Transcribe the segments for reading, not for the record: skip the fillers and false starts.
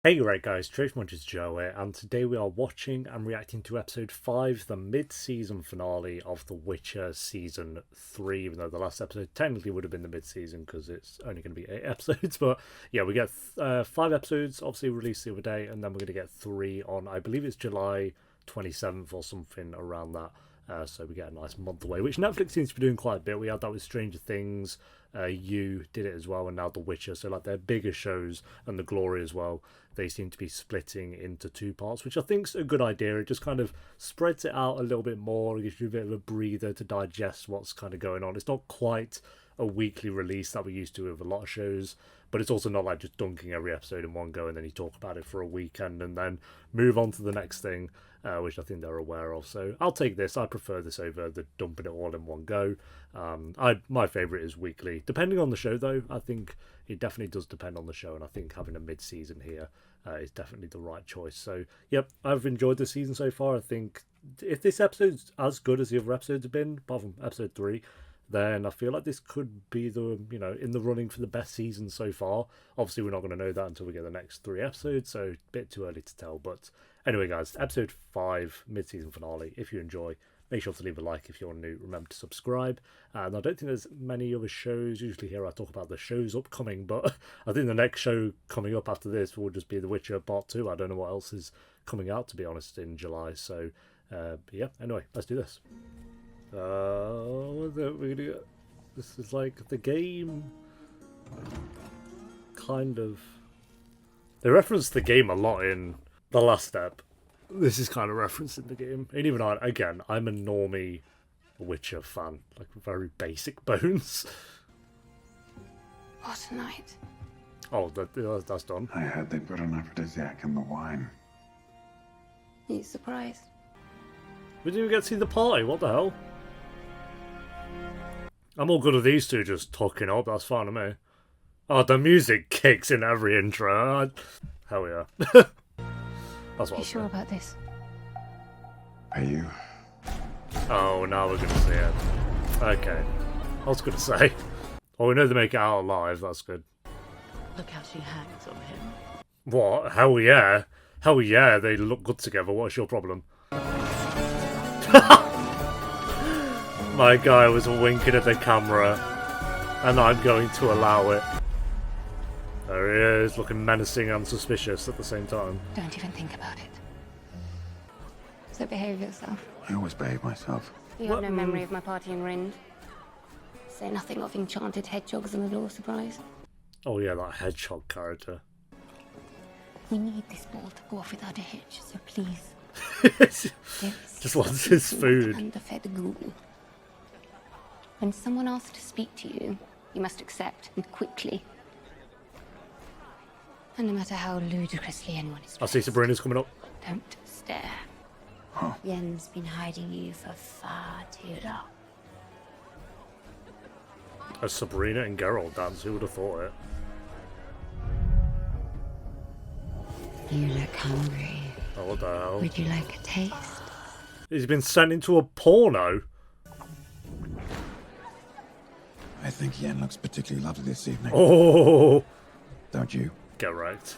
Hey right guys, TheTrophyMuncher's Joe here, and today we are watching and reacting to episode 5, the mid-season finale of The Witcher Season 3, even though the last episode technically would have been the mid-season because it's only going to be 8 episodes, but yeah, we get 5 episodes obviously released the other day, and then we're going to get 3 on, I believe it's July 27th or something around that. So we get a nice month away, which Netflix seems to be doing quite a bit. We had that with Stranger Things, You did it as well, and now The Witcher. So like their bigger shows and The Glory as well, they seem to be splitting into 2 parts, which I think's a good idea. It just kind of spreads it out a little bit more, it gives you a bit of a breather to digest what's kind of going on. It's not quite a weekly release that we used to with a lot of shows, but it's also not like just dunking every episode in one go and then you talk about it for a weekend and then move on to the next thing, which I think they're aware of. So I'll take this. I prefer this over the dumping it all in one go. My favourite is weekly. Depending on the show, though, I think it definitely does depend on the show, and I think having a mid-season here is definitely the right choice. So, yep, I've enjoyed the season so far. I think if this episode's as good as the other episodes have been, apart from episode 3, then I feel like this could be in the running for the best season so far. Obviously, we're not going to know that until we get the next 3 episodes, so a bit too early to tell. But anyway, guys, episode 5, mid-season finale. If you enjoy, make sure to leave a like. If you're new, remember to subscribe. And I don't think there's many other shows. Usually here I talk about the shows upcoming, but I think the next show coming up after this will just be The Witcher Part 2. I don't know what else is coming out, to be honest, in July. So, yeah, anyway, let's do this. What are we gonna get? This is like the game, kind of. They referenced the game a lot in the last step. This is kind of referencing the game, and even again, I'm a normie Witcher fan, like very basic bones. What a night! Oh, that's done. I heard they put an aphrodisiac in the wine. Are you surprised? We didn't even get to see the party. What the hell? I'm all good with these two just talking up. That's fine to me. Oh, the music kicks in every intro. Hell yeah. That's what Are you sure about this? Are you? Oh, now we're going to see it. Okay. I was going to say. Oh, we know they make it out alive. That's good. Look how she hangs on him. What? Hell yeah. Hell yeah, they look good together. What's your problem? My guy was winking at the camera, and I'm going to allow it. There he is, looking menacing and suspicious at the same time. Don't even think about it. So behave yourself. I always behave myself. You have no memory of my party in Rind. Say nothing of enchanted hedgehogs and the law surprise. Oh yeah, that hedgehog character. We need this ball to go off without a hitch, so please. Just wants his food. Underfed ghoul. When someone asks to speak to you, you must accept, and quickly. And no matter how ludicrously anyone is I see Sabrina's coming up. don't stare. Huh. Yen's been hiding you for far too long. A Sabrina and Geralt dance, who would have thought it? You look hungry. Oh, what the hell? Would you like a taste? He's been sent into a porno? I think Yen looks particularly lovely this evening. Oh! Don't you? Get wrecked.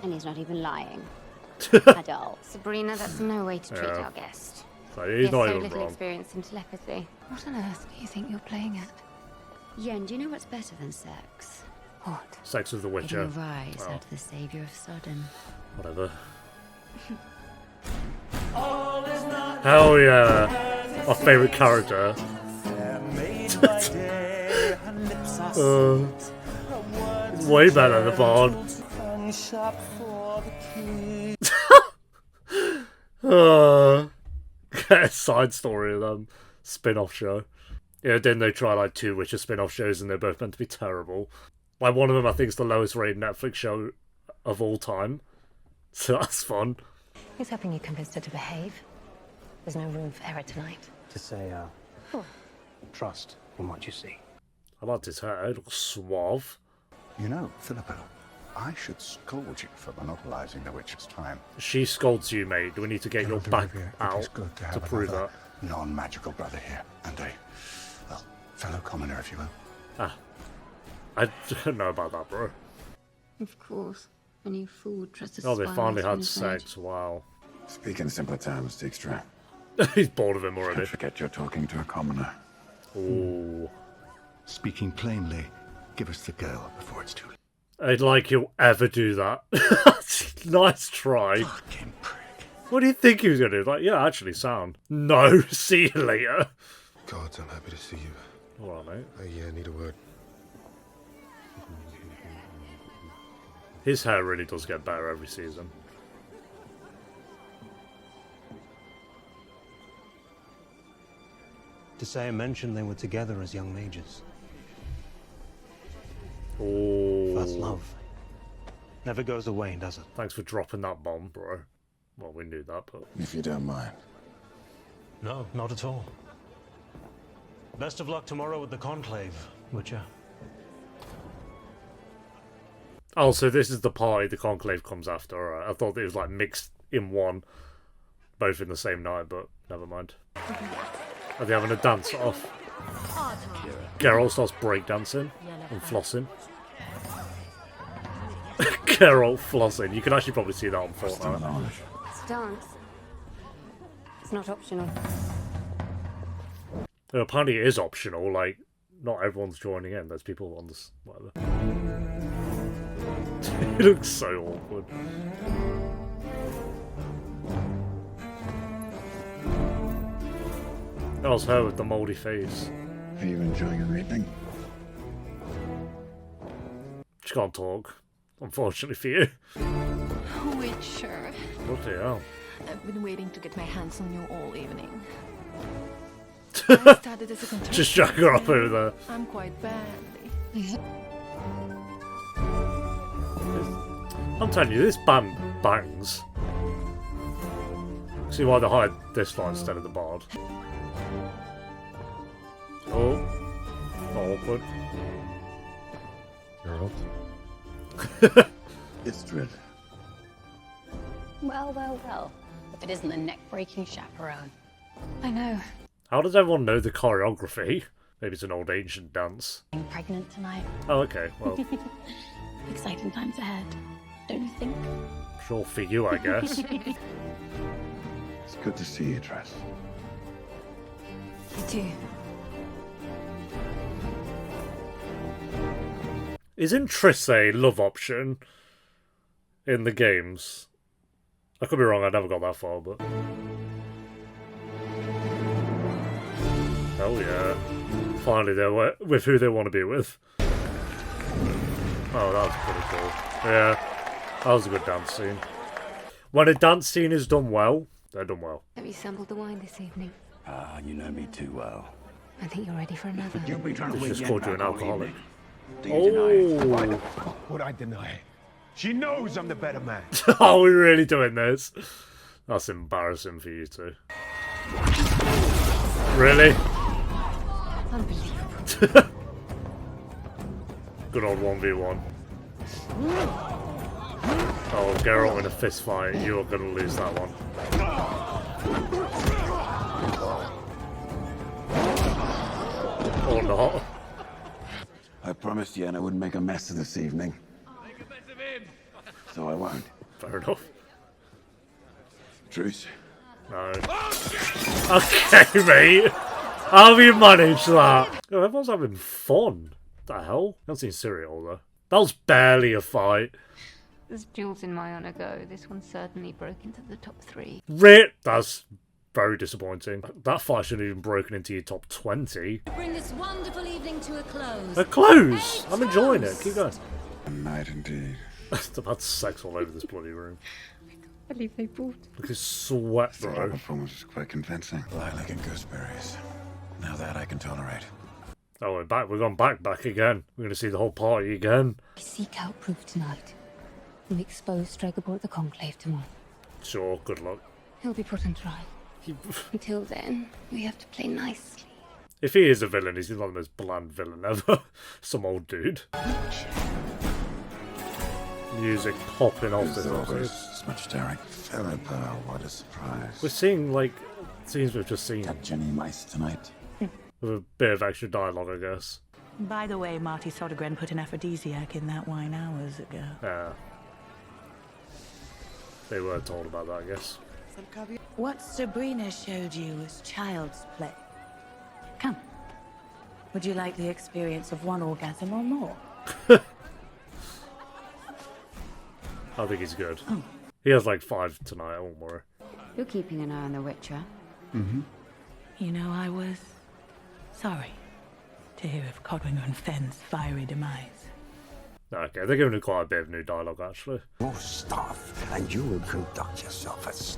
And he's not even lying. Adult. Sabrina, that's no way to treat our guest. So He he's has not so even little wrong. experience in telepathy. What on earth do you think you're playing at? Yen, do you know what's better than sex? What? Sex with the Getting Witcher. a rise Oh. out of the savior of Sodom. Whatever. Hell yeah! My favourite character. Way better than the Bard. Get a side story of them. Spin-off show. Yeah, didn't they try like 2 Witcher spin-off shows and they're both meant to be terrible? Like one of them I think is the lowest rated Netflix show of all time. So that's fun. He's helping you convince her to behave. There's no room for error tonight. To say, trust in what you see. I liked his hair, it looks suave. You know, Philippa, I should scold you for monopolizing the Witcher's time. She scolds you, mate. Do we need to get your back out to prove that? Non-magical brother here, and a, well, fellow commoner, if you will. I don't know about that, bro. Of course. And you fool trusts a Oh, they spy finally master in had his maid. sex. Wow. Speak in simpler terms, Dijkstra. He's bored of him Don't already. forget you're talking to a commoner. Ooh. Speaking plainly, give us the girl before it's too late. I'd like he'll ever do that. Nice try. Fucking prick. What do you think he was going to do? Like, yeah, actually, sound. No, see you later. God, I'm happy to see you. All right, mate. I need a word. His hair really does get better every season. Tissaia mentioned they were together as young mages. Oh. That's love. Never goes away, does it? Thanks for dropping that bomb, bro. Well, we knew that, but... If you don't mind. No, not at all. Best of luck tomorrow with the Conclave, Witcher. Oh, so this is the party the Conclave comes after. Alright. I thought it was, like, mixed in one. Both in the same night, but never mind. Are they having a dance off? Geralt starts breakdancing and flossing. Geralt flossing. You can actually probably see that on Fortnite. It's dance. It's not optional. Apparently it is optional, like, not everyone's joining in. There's people on this, whatever. It looks so awkward. That was her with the mouldy face. Are you enjoying your evening? She can't talk, unfortunately for you. Witcher, Bloody hell. I've been waiting to get my hands on you all evening. I started as a contract. Just drag her up over there. I'm quite badly. I'm telling you, this band bangs. See why they hired this line instead of the bard. Oh. Awkward. Geralt? It's dread. Well, well, well. If it isn't the neck-breaking chaperone. I know. How does everyone know the choreography? Maybe it's an old ancient dance. I'm pregnant tonight. Oh, okay. Well, Exciting times ahead. Don't you think? sure for you, I guess. It's good to see you, Tress. You too. Isn't Triss a love option in the games? I could be wrong, I never got that far, but... Hell yeah. Finally, they're with who they want to be with. Oh, that was pretty cool. Yeah, that was a good dance scene. When a dance scene is done well, they're done well. Have you sampled the wine this evening? Ah, you know me too well. I think you're ready for another. You've been trying to It's win just called you Yennefer an all alcoholic. evening. Do you deny it? Oh! Would I deny it? She knows I'm the better man. Are we really doing this? That's embarrassing for you two. Really? Unbelievable. Good old 1v1. Oh, Geralt in a fist fight. You're gonna lose that one. Or not. I promised Yen I wouldn't make a mess of this evening. So I won't. Fair enough. Truce. No. Okay, mate. How have you managed that? Oh, everyone's having fun. The hell? I haven't seen Serial though. That was barely a fight. There's jewels in my honour go. This one certainly broke into the top 3. That's very disappointing. That fight shouldn't have even broken into your top 20. Bring this wonderful evening to a close. A close! I'm enjoying it. Keep going. A night indeed. I've had sex all over this bloody room. I believe they brought. Look at his sweat, The bro. performance was quite convincing. Lilac and gooseberries. Now that I can tolerate. Oh, we're back. We're going back again. We're going to see the whole party again. Seek out proof tonight. We'll expose Stregobor at the Conclave tomorrow. Sure, good luck. He'll be put on trial. Until then, we have to play nicely. If he is a villain, he's not the most bland villain ever. Some old dude. Music popping off As this always, episode. as much daring. Philippa, what a surprise. We're seeing, like, scenes we've just seen. Got Jenny Mice tonight. With a bit of extra dialogue, I guess. By the way, Marty Sodergren put an aphrodisiac in that wine hours ago. They were told about that, I guess. What Sabrina showed you was child's play. Come. Would you like the experience of one orgasm or more? I think he's good. He has like 5 tonight, I won't worry. You're keeping an eye on The Witcher. You know, I was sorry to hear of Codringer and Fenn's fiery demise. Okay, they're giving him quite a bit of new dialogue, actually. More stuff, and you will conduct yourself as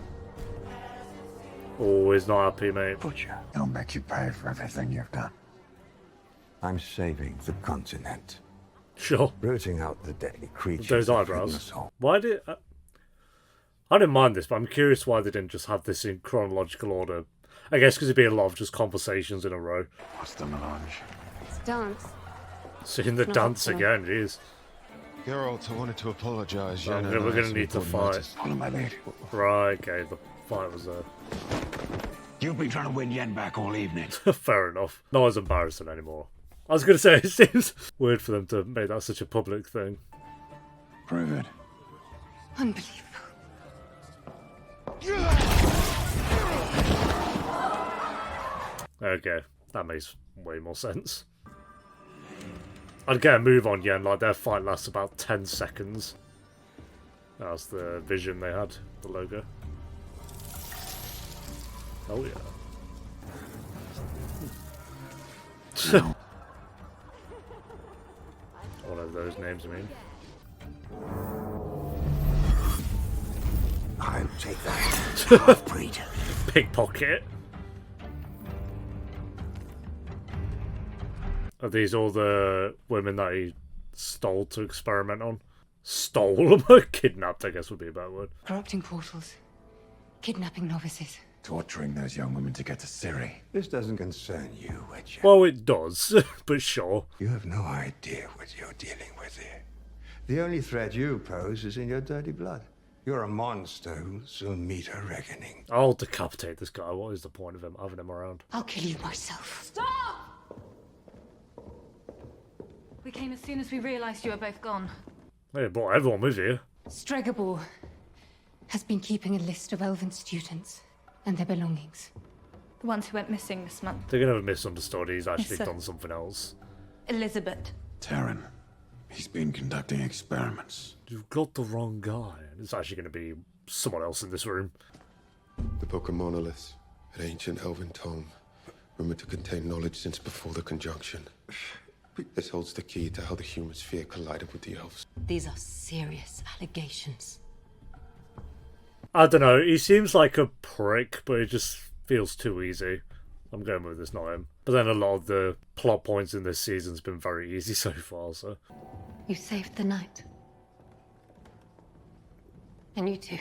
Always not happy, mate. butcher. He'll make you pay for everything you've done. I'm saving the continent, Sure. rooting out the deadly creatures. Those that threaten eyebrows. us all. Why did... I didn't mind this, but I'm curious why they didn't just have this in chronological order. I guess because it'd be a lot of just conversations in a row. What's the melange? It's dance. Seeing the Not dance helpful. again, jeez. Geralt, I wanted to apologize. Well, Yennefer we're and I gonna had need to some fight. matters. Follow my lead. Right, okay, the fight was there. You've been trying to win Yen back all evening. Fair enough. Not as embarrassing anymore. I was going to say, it seems weird for them to make that such a public thing. Prove it. Unbelievable. Okay, that makes way more sense. I'd get a move on Yen, like their fight lasts about 10 seconds. That's the vision they had, the logo. Oh yeah. Whatever those names mean. I'll take that. Half-breed. Pickpocket. Are these all the women that he stole to experiment on? Stole? Kidnapped, I guess would be a better word. Corrupting portals. Kidnapping novices. Torturing those young women to get to Ciri. This doesn't concern you, Witcher. Well, it does, but sure. You have no idea what you're dealing with here. The only threat you pose is in your dirty blood. You're a monster who'll soon meet a reckoning. I'll decapitate this guy. What is the point of him having him around? I'll kill you myself. Stop! We came as soon as we realized you were both gone. They brought everyone with you. Stregobor has been keeping a list of elven students and their belongings. The ones who went missing this month. They're gonna have misunderstood. He's actually sir. done something else. Elizabeth. Terran. He's been conducting experiments. You've got the wrong guy. It's actually gonna be someone else in this room. The Book of Monoliths, an ancient elven tome, rumored to contain knowledge since before the conjunction. This holds the key to how the human sphere collided with the elves. These are serious allegations. I don't know. He seems like a prick, but it just feels too easy. I'm going with this, not him. But then a lot of the plot points in this season's been very easy so far, so... You saved the night. And you too.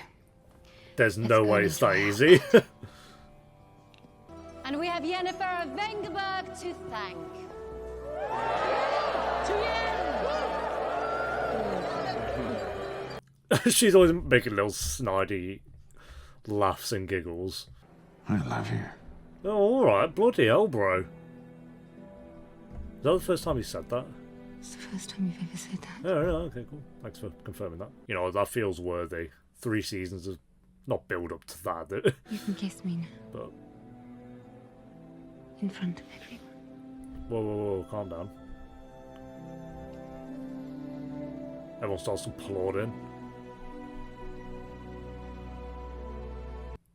There's Let's no go way and it's that try easy. And we have Yennefer of Vengerberg to thank. She's always making little snidey laughs and giggles. I love you. Oh, alright. Bloody hell, bro. Is that the first time you said that? It's the first time you've ever said that. Oh, yeah, okay, cool. Thanks for confirming that. You know, that feels worthy. 3 seasons of not build up to that. You can kiss me now. But, In front of everyone. whoa, calm down. Everyone starts applauding.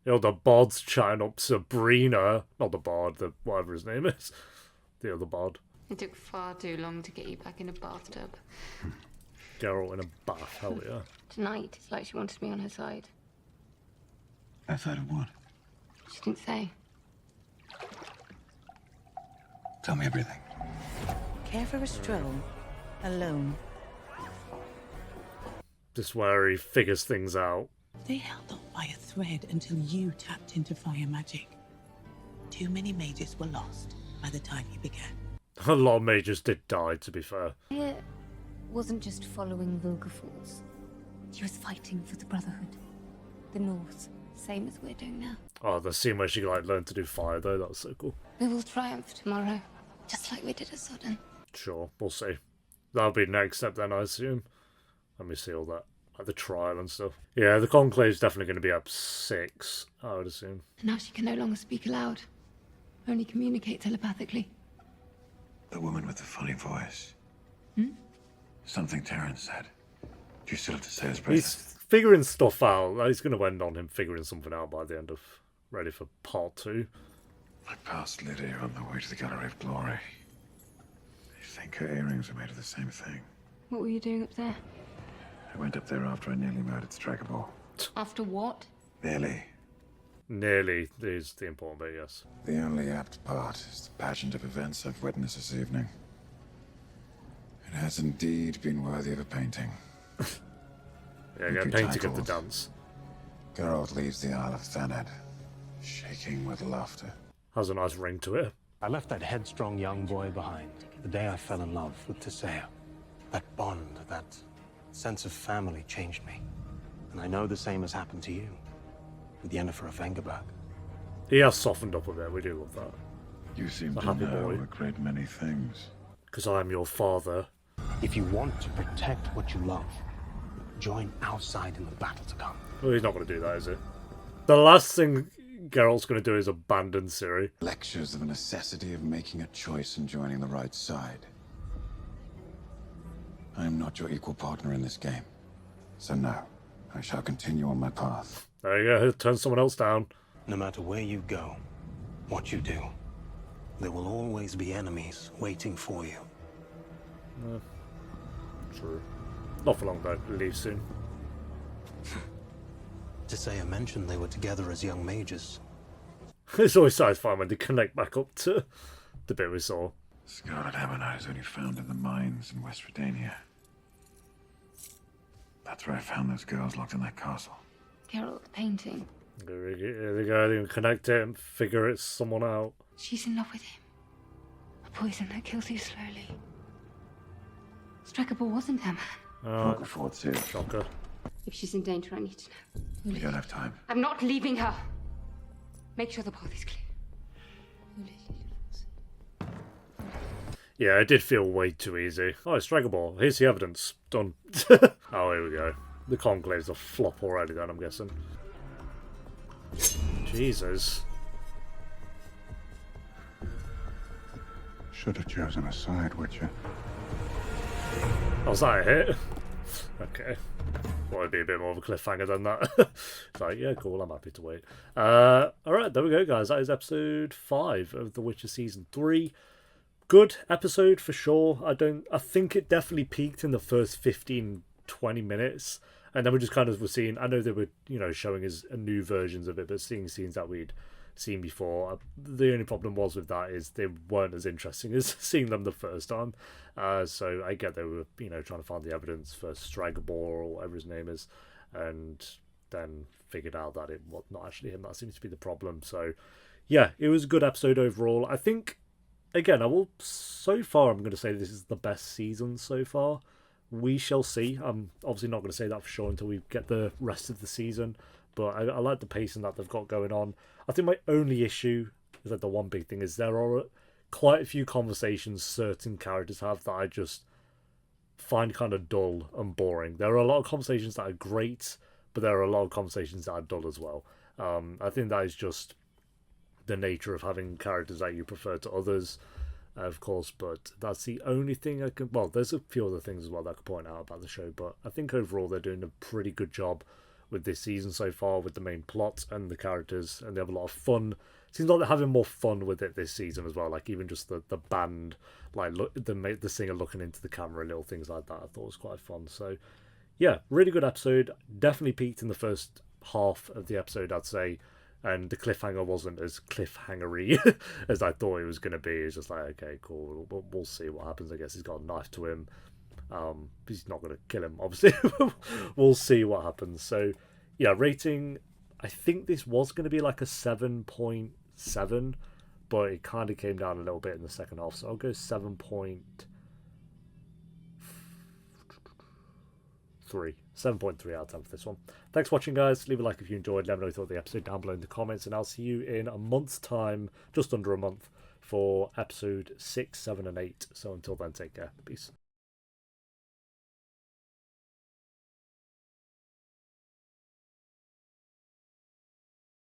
You know, the bard's chatting up Sabrina. Not the bard, the whatever his name is. The other bard. It took far too long to get you back in a bathtub. Geralt in a bath, hell yeah. Tonight, it's like she wanted me on her side. I thought it would. She didn't say. Tell me everything. Care for a stroll? Alone. This is where he figures things out. They held on by a thread until you tapped into fire magic. Too many mages were lost by the time you began. A lot of mages did die, to be fair. It wasn't just following Vilgefortz. She was fighting for the Brotherhood. The North. Same as we're doing now. Oh, the scene where she like learned to do fire though, that was so cool. We will triumph tomorrow. Just like we did at Sodden. Sure, we'll see. That'll be the next step then, I assume. Let me see all that, like the trial and stuff. Yeah, the conclave's definitely going to be up 6, I would assume. Now she can no longer speak aloud, only communicate telepathically. The woman with the funny voice. Something Terrence said. Do you still have to say his praises? He's figuring stuff out. He's going to end on him figuring something out by the end of Ready for Part 2. I passed Lydia on the way to the Gallery of Glory. I think her earrings were made of the same thing. What were you doing up there? I went up there after I nearly murdered Stragabor. After what? Nearly. Nearly is the important bit, yes. The only apt part is the pageant of events I've witnessed this evening. It has indeed been worthy of a painting. Yeah, get a painting of the dance. Geralt leaves the Isle of Thanet, shaking with laughter. Has a nice ring to it. I left that headstrong young boy behind the day I fell in love with Tisea. That bond, that sense of family changed me. And I know the same has happened to you, with Yennefer of Vengerberg. He has softened up a bit, we do love that. You seem A to happy know boy. a great many things. Because I am your father. If you want to protect what you love, join our side in the battle to come. Well, he's not going to do that, is he? The last thing Geralt's going to do is abandon Ciri. Lectures of the necessity of making a choice and joining the right side. I am not your equal partner in this game. So no, I shall continue on my path. There you go, turn someone else down. No matter where you go, what you do, there will always be enemies waiting for you. True. Not for long though, leave soon. Tisea mentioned they were together as young mages. It's always satisfying when they connect back up to the bit we saw. Scarlet Ammonite is only found in the mines in West Redania. That's where I found those girls locked in that castle. Geralt, the painting. There they go, they can connect it and figure it's someone out. She's in love with him. A poison that kills you slowly. Stragabor wasn't her man. Looking forward to it. Shocker. If she's in danger, I need to know. We don't have time. I'm not leaving her. Make sure the path is clear. Yeah, it did feel way too easy. Oh, it's Stragabor. Here's the evidence. Done. Oh, here we go. The conclave's a flop already then, I'm guessing. Jesus. Should have chosen a side, Witcher. Oh, was that a hit? Okay. Well, it'd be a bit more of a cliffhanger than that. It's like, yeah, cool, I'm happy to wait. Alright, there we go, guys. That is episode 5 of The Witcher Season 3. Good episode for sure. I think it definitely peaked in the first 15-20 minutes. And then we just kind of were seeing, I know they were, showing us new versions of it, but seeing scenes that we'd seen before. The only problem was with that is they weren't as interesting as seeing them the first time. So I get they were, trying to find the evidence for Stragabor or whatever his name is, and then figured out that it was not actually him. That seems to be the problem. So yeah, it was a good episode overall. I think, again, so far I'm going to say this is the best season so far. We shall see. I'm obviously not going to say that for sure until we get the rest of the season. But I like the pacing that they've got going on. I think my only issue is that the one big thing is there are quite a few conversations certain characters have that I just find kind of dull and boring. There are a lot of conversations that are great, but there are a lot of conversations that are dull as well. I think that is just the nature of having characters that you prefer to others, of course, but that's the only thing I can... Well, there's a few other things as well that I could point out about the show, but I think overall they're doing a pretty good job with this season so far, with the main plot and the characters, and they have a lot of fun. Seems like they're having more fun with it this season as well, like even just the band, like the singer looking into the camera, little things like that, I thought was quite fun. So yeah, really good episode. Definitely peaked in the first half of the episode, I'd say, and the cliffhanger wasn't as cliffhangery as I thought it was going to be. It's just like, okay, cool, we'll see what happens. I guess he's got a knife to him. He's not going to kill him, obviously. We'll see what happens. So, yeah, rating, I think this was going to be like a 7.7, but it kind of came down a little bit in the second half. So I'll go 7.3. 7.3 out of 10 for this one. Thanks for watching, guys. Leave a like if you enjoyed. Let me know what you thought of the episode down below in the comments, and I'll see you in a month's time, just under a month, for episode 6, 7, and 8. So until then, take care. Peace.